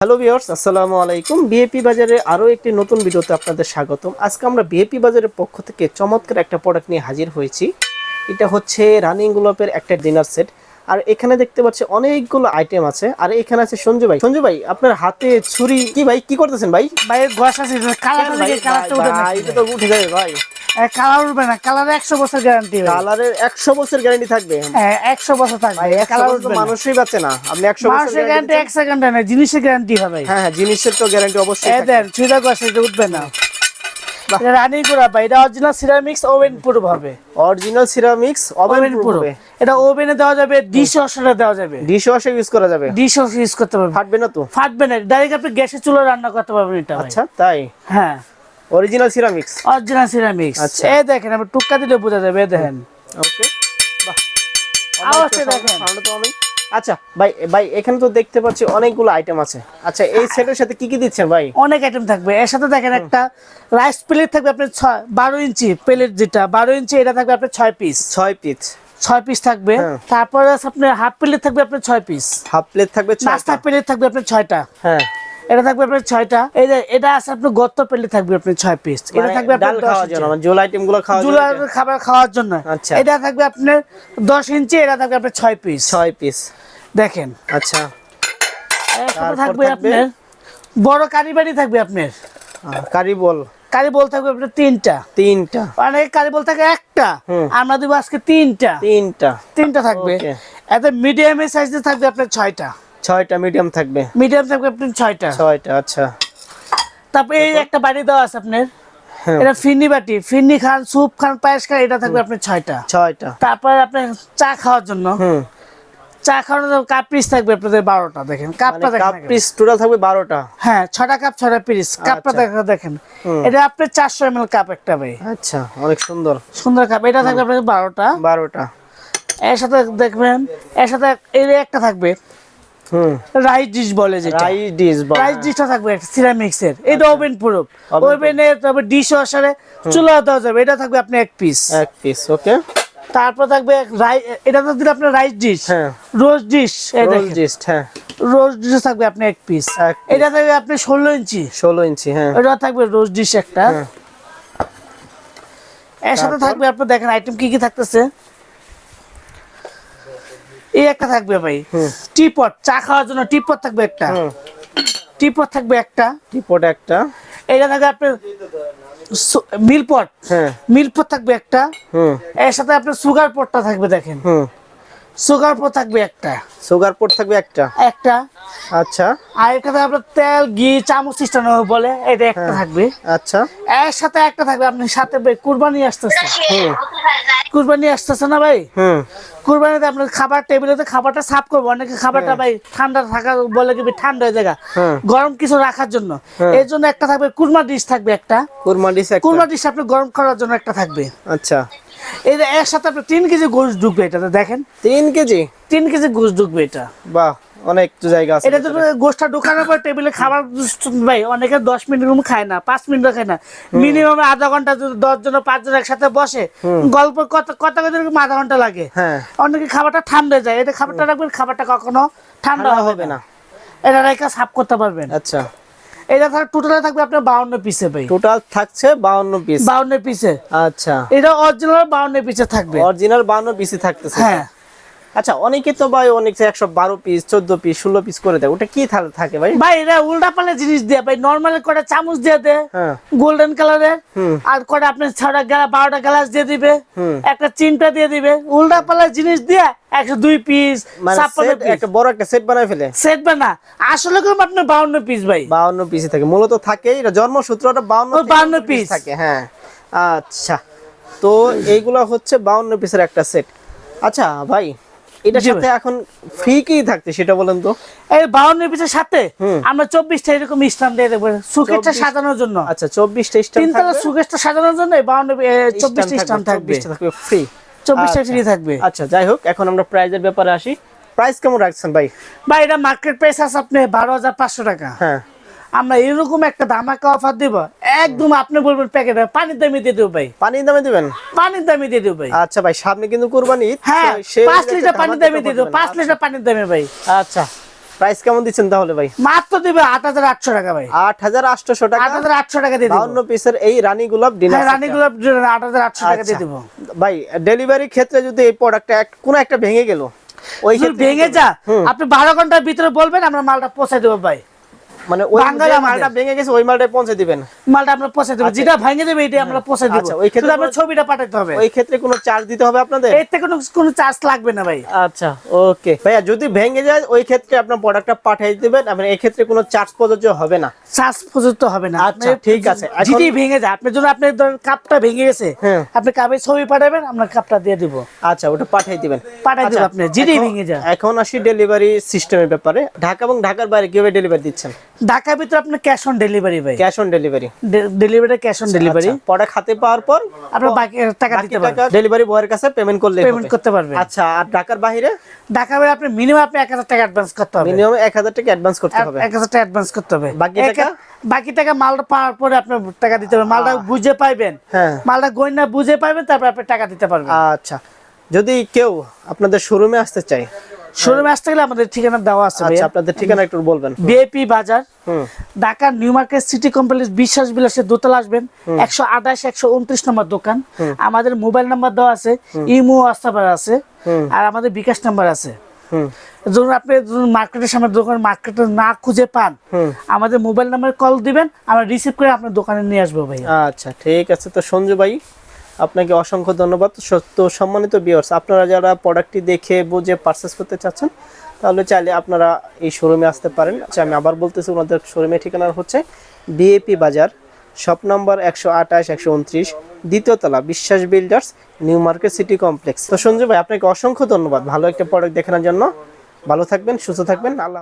Hello viewers, আসসালামু আলাইকুম। BAP বাজারে আরো একটি নতুন ভিডিওতে আপনাদের স্বাগতম। আজকে আমরা বিএপি বাজারের পক্ষ থেকে চমৎকার একটা প্রোডাক্ট নিয়ে হাজির হয়েছি। এটা হচ্ছে রানিং গোলাপের একটা ডিনার সেট। আর এখানে দেখতে পাচ্ছি অনেকগুলো আইটেম আছে। আর এখানে আছে সঞ্জু ভাই। সঞ্জু ভাই, আপনার হাতে ছুরি কি ভাই, কি করতেছেন ভাই? ভাই ঘষ আছে, কালারটা উঠে না। এটা তো উঠে যাবে ভাই। কালার উঠবে না, কালারে 100 বছর গ্যারান্টি। কালারের 100 বছর গ্যারান্টি থাকবে। হ্যাঁ 100 বছর থাকবে। ভাই কালার 100 উঠবে না, মানুষই বাঁচে না। আপনি 100 বছর গ্যারান্টি 1 সেকেন্ড না, জিনিসের গ্যারান্টি হবে। হ্যাঁ হ্যাঁ, জিনিসের তো গ্যারান্টি অবশ্যই থাকে। দেন ছুঁড়া ঘষ, এটা উঠবে না। এটা রানিং করা ভাই, এটা অরিজিনাল সিরামিক্স ওভেন প্রুফ হবে। অরিজিনাল সিরামিক্স ওভেন প্রুফ হবে। এটা ওভেনে দেওয়া যাবে, ডিশ ওয়াশারে দেওয়া যাবে। ডিশ ওয়াশে ইউজ করা যাবে। ডিশ ওয়াশ ইউজ করতে পারবেন, ফাটবে না তো? ফাটবে না, ডাইরেক্ট আপনি গ্যাসে চুলা রান্না করতে পারবেন এটা ভাই। আচ্ছা তাই? হ্যাঁ অরিজিনাল সিরামিক্স। Original ceramics. আচ্ছা। এই দেখেন, আপনি টুক্কা দিলে বোঝা যাবে। দেখেন ওকে, বাহ, আওয়াজটা দেখেন। সাউন্ড তো আমি। আচ্ছা ভাই, ভাই এখানে তো দেখতে পাচ্ছি অনেকগুলো আইটেম আছে। আচ্ছা, এই সেটের সাথে কি কি দিচ্ছেন ভাই? অনেক আইটেম থাকবে এর সাথে। দেখেন একটা রাইস প্লেট থাকবে আপনার 12 ইঞ্চি প্লেট, যেটা 12 ইঞ্চি এটা থাকবে আপনার 6 পিস। 6 পিস। 6 পিস থাকবে। তারপরে আছে আপনার হাফ প্লেট থাকবে আপনার 6 পিস। হাফ প্লেট থাকবে 6টা। নাস্তা প্লেট থাকবে আপনার 6টা। হ্যাঁ, এটা থাকবে আপনার 6টা। এই যে এটা আছে আপনার গত্ত প্লেট থাকবে আপনার 6 পিস। এটা থাকবে আপনার 10 খাওয়ার জন্য, মানে জোল আইটেমগুলো খাওয়ার জন্য, জুলার খাবার খাওয়ার জন্য। আচ্ছা। এটা থাকবে আপনার 10 ইঞ্চি, এটা থাকবে আপনার 6 পিস। 6 পিস। দেখেন আচ্ছা, এর সাথে থাকবে আপনার বড় কারিবাড়ি থাকবে আপনার। কারি বল। কারি বল থাকবে আপনার 3টা। 3টা। অনেক কারি বল থাকে একটা, আমরা দিব আজকে 3টা। 3টা থাকবে। এত মিডিয়াম সাইজে থাকবে আপনার 6টা। 6টা মিডিয়াম থাকবে। মিডিয়াম থাকবে আপনার 6টা। 6টা, আচ্ছা। তারপর এই একটা বাটি দেওয়া আছে আপনার, এটা ফিরনি বাটি, ফিরনি খান, স্যুপ খান, পায়েস খান, এটা থাকবে আপনার 6টা। 6টা। তারপর আপনার চা খাওয়ার জন্য, চা খাওয়ানোর জন্য কাপ পিস থাকবে আপনাদের 12টা। দেখেন কাপটা দেখেন, কাপ পিস টোটাল থাকবে 12টা। হ্যাঁ 6টা কাপ 6টা পিস। কাপটা দেখেন, এটা আপনার 400 ml কাপ একটা ভাই। আচ্ছা, অনেক সুন্দর সুন্দর কাপ। এটা থাকবে আপনাদের 12টা। 12টা। এর সাথে দেখবেন, এর সাথে এই একটা থাকবে রাইস ডিশ বলে, যেটা রাইস ডিশ বলে। রাইস ডিশটা থাকবে সিরামিক্স এর। এটা ওভেন প্রুফ। ওভেনে তবে ডিশ ওয়াশারে চুলা দেওয়া যাবে। এটা থাকবে আপনি 1 পিস। 1 পিস, ওকে। তারপর থাকবে এটা তো দিলে আপনার রাইস ডিশ, হ্যাঁ, রোজ ডিশ। রোজ ডিশ, হ্যাঁ, রোজ ডিশ থাকবে আপনি 1 পিস। এটা থাকবে আপনি 16 ইঞ্চি। 16 ইঞ্চি, হ্যাঁ। এটা থাকবে রোজ ডিশ একটা। এর সাথে থাকবে আপনি দেখেন আইটেম কি কি থাকতেছে। এই একটা থাকবে ভাই টিপট, চা খাওয়ার জন্য টিপট থাকবে একটা। টিপট থাকবে একটা। টিপট একটা। এটা থাকবে আপনার মিলপট। হ্যাঁ, মিলপট থাকবে একটা। এর সাথে আপনার সুগার পটটা থাকবে। দেখেন সুগার পট থাকবে একটা। সুগার পট থাকবে একটা। একটা। আচ্ছা। আর একটা থাকবে আপনার তেল ঘি চামচ সিস্টেম বলে, এটা একটা থাকবে। আচ্ছা। এর সাথে একটা থাকবে আপনার সাথে ভাই কুরবানি আসতেছে। কুরবানি আসতেছে না ভাই? কুরবানিতে আপনার খাবার টেবিলেতে খাবারটা সাফ করবো। অনেকে খাবারটা ভাই ঠান্ডা থাকা বলে কি ঠান্ডা হয়ে যায়, গরম কিছু রাখার জন্য। এর জন্য একটা থাকবে কুরমা ডিশ থাকবে একটা। কুরমা ডিশ একটা। কুরমা ডিশ আপনি গরম করার জন্য একটা থাকবে। আচ্ছা। এটা এর সাথে আপনি 3 কেজি গোশ ঢুকবে এটাতে। দেখেন 3 কেজি। 3 কেজি গোশ ঢুকবে এটা। বাহ, অনেক জায়গা আছে। এটা তো গোশটা ঢোকানোর পর টেবিলে খাবার ভাই অনেকে 10 মিনিট খায় না, 5 মিনিট খায় না, মিনিমাম আধা ঘন্টা। যদি 10 জন 5 জন একসাথে বসে গল্প কত কথা আধা ঘন্টা লাগে। অনেকে খাবারটা ঠান্ডা যায়, এটা খাবারটা রাখবেন, খাবারটা কখনো ঠান্ডা হবে না। এটা রেখে সাফ করতে পারবেন। আচ্ছা। এটা টোটাল থাকবে আপনার 52 পিসে ভাই। টোটাল থাকছে 52 পিস। 52 পিসে। আচ্ছা। এটা অরিজিনাল 52 পিসে থাকবে। অরিজিনাল 52 পিসে থাকতেছে। হ্যাঁ। আচ্ছা, অনেকে তো ভাই অনেক 112 পিস 14 পিস 16 পিস করে দেয়। ওটা কি থাকে ভাই? ভাই এটা উল্টা পাল্টা জিনিস দিয়ে ভাই, নরমাল করে চামচ দিয়ে দেয় গোল্ডেন কালারের, আর করে আপনি 6টা 12টা গ্লাস দিয়ে দিবে, একটা চিমটা দিয়ে দিবে। উল্টা পাল্টা জিনিস দিয়ে 102 পিস 56 পিস একটা বড় একটা সেট বানায় ফেলে। সেট বানা আসলে কম আপনার 52 পিস ভাই। 52 পিস থাকে মূলত, থাকে এটা জন্মসূত্রটা 52 পিস থাকে। হ্যাঁ, আচ্ছা। তো এইগুলা হচ্ছে 52 পিসের একটা সেট। আচ্ছা ভাই, এটার সাথে এখন ফ্রি কি থাকছে সেটা বলেন তো? এই 52 পিসের সাথে আমরা 24টা এরকম স্ট্যান্ড দিয়ে দেব সুকেটটা সাজানোর জন্য। আচ্ছা, 24টা স্ট্যান্ড থাকবে। তিনতলা সুকেটটা সাজানোর জন্য 24টা স্ট্যান্ড থাকবে। 24টা থাকবে ফ্রি। 24টা ফ্রি থাকবে। আচ্ছা, যাই হোক, এখন আমরা প্রাইজের ব্যাপারে আসি। প্রাইস কেমন রাখছেন ভাই? ভাই এটা মার্কেট প্রাইস আছে আপনি 12,500 টাকা। হ্যাঁ, আমরা এরকম একটা ধামাকা অফার দিব, একদম আপনি বলবেন প্যাকেট পানির দামে দিয়ে দেব ভাই। পানির দামে দিবেন? পানির দামে দিয়ে দেব ভাই। আচ্ছা ভাই, সামনে কিন্তু কুরবানি। হ্যাঁ, 5 লিটার পানির দামে দিয়ে দেব। 5 লিটার পানির দামে ভাই। আচ্ছা, প্রাইস কেমন দিচ্ছেন তাহলে ভাই? মাত্র দিবে 8800 টাকা ভাই। 8800 টাকা, 8800 টাকা দিয়ে দিব। 52 পিসের এই রানী গোলাপ ডিনার হ্যাঁ, রানী গোলাপ 8800 টাকা দিয়ে দিব ভাই। ডেলিভারি ক্ষেত্রে যদি এই প্রোডাক্টটা কোন একটা ভেঙে গেল, ওই যদি ক্ষেত্রে ভেঙে যা আপনি 12 ঘন্টার ভিতরে বলবেন, আমরা মালটা পৌঁছে দেব ভাই। মানে ওই যে মালটা ভেঙে গেছে ওই মালটা পৌঁছে দিবেন? মালটা আমরা পৌঁছে দেব, যেটা ভেঙে যাবে এটা আমরা পৌঁছে দেব। আচ্ছা, ওই ক্ষেত্রে আপনার ছবিটা পাঠাতে হবে। ওই ক্ষেত্রে কোনো চার্জ দিতে হবে আপনাদের? এর থেকে কোনো চার্জ লাগবে না ভাই। আচ্ছা, ওকে ভাইয়া। যদি ভেঙে যায় ওই ক্ষেত্রে আপনার প্রোডাক্টটা পাঠিয়ে দিবেন, মানে এই ক্ষেত্রে কোনো চার্জ প্রযোজ্য হবে না? চার্জ প্রযুক্ত হবে না। আচ্ছা, ঠিক আছে। যদি ভেঙে যায়, আপনি যদি আপনার কাপটা ভেঙে গেছে, আপনি কাপের ছবি পাঠাবেন, আমরা কাপটা দিয়ে দিব। আচ্ছা, ওটা পাঠিয়ে দিবেন। পাঠিয়ে দিব আপনি, যদি ভেঙে যায়। এখন আসি ডেলিভারি সিস্টেমের ব্যাপারে। ঢাকা এবং ঢাকার বাইরে কিভাবে ডেলিভারি দিচ্ছেন? ঢাকার ভিতরে আপনি ক্যাশ অন ডেলিভারি ভাই। Cash on delivery? Delivery cash on delivery. Product হাতে পাওয়ার পর আপনার বাকি টাকা দিতে পারবেন, ডেলিভারি বয়ের কাছে পেমেন্ট করলে পেমেন্ট করতে পারবেন। আচ্ছা, আর ঢাকার বাইরে? ঢাকার বাইরে আপনি মিনিমাম 1000 টাকা অ্যাডভান্স করতে হবে। মিনিমাম 1000 টাকা অ্যাডভান্স করতে হবে। 1000 টাকা অ্যাডভান্স করতে হবে। বাকি টাকা মালটা পাওয়ার পরে আপনি টাকা দিতে হবে। মালটা বুঝে পাইবেন, মালটা গয়না বুঝে পাইবেন, তারপর আপনি টাকা দিতে পারবেন। আচ্ছা, যদি কেউ আপনাদের শোরুমে আসতে চায়, শোরুমে আসতে গেলে আমাদের ঠিকানা দেওয়া আছে। আচ্ছা, আপনাদের ঠিকানা একটু বলবেন। বিএপি বাজার, Dhaka new market city complex, বিশ্বাস বিলাসের দোতলা আসবেন। 128 129 নম্বর দোকান। আমাদের মোবাইল নাম্বার দেওয়া আছে, ইমো হোয়াটসঅ্যাপ আছে, আর আমাদের বিকাশ নাম্বার আছে। যখন আপনি মার্কেটের সামনে দোকান মার্কেটে না খুঁজে পান, আমাদের মোবাইল নাম্বারে কল দিবেন, আমরা রিসিভ করে আপনার দোকানে নিয়ে আসবো ভাই। আচ্ছা, ঠিক আছে। তো সঞ্জু ভাই, আপনাকে অসংখ্য ধন্যবাদ। তো সম্মানিত ভিউয়ার্স, আপনারা যারা প্রোডাক্টটি দেখে বুঝে পারচেজ করতে চাচ্ছেন, তাহলে চাইলে আপনারা এই শোরুমে আসতে পারেন। আচ্ছা, আমি আবার বলতেছি, ওনাদের শোরুমের ঠিকানা হচ্ছে বিএপি বাজার, শপ নাম্বার 128 129, দ্বিতীয় তলা, বিশ্বাস builders, new market city complex. তো সঞ্জু ভাই, আপনাকে অসংখ্য ধন্যবাদ ভালো একটা প্রোডাক্ট দেখানোর জন্য। ভালো থাকবেন, সুস্থ থাকবেন। আল্লাহ।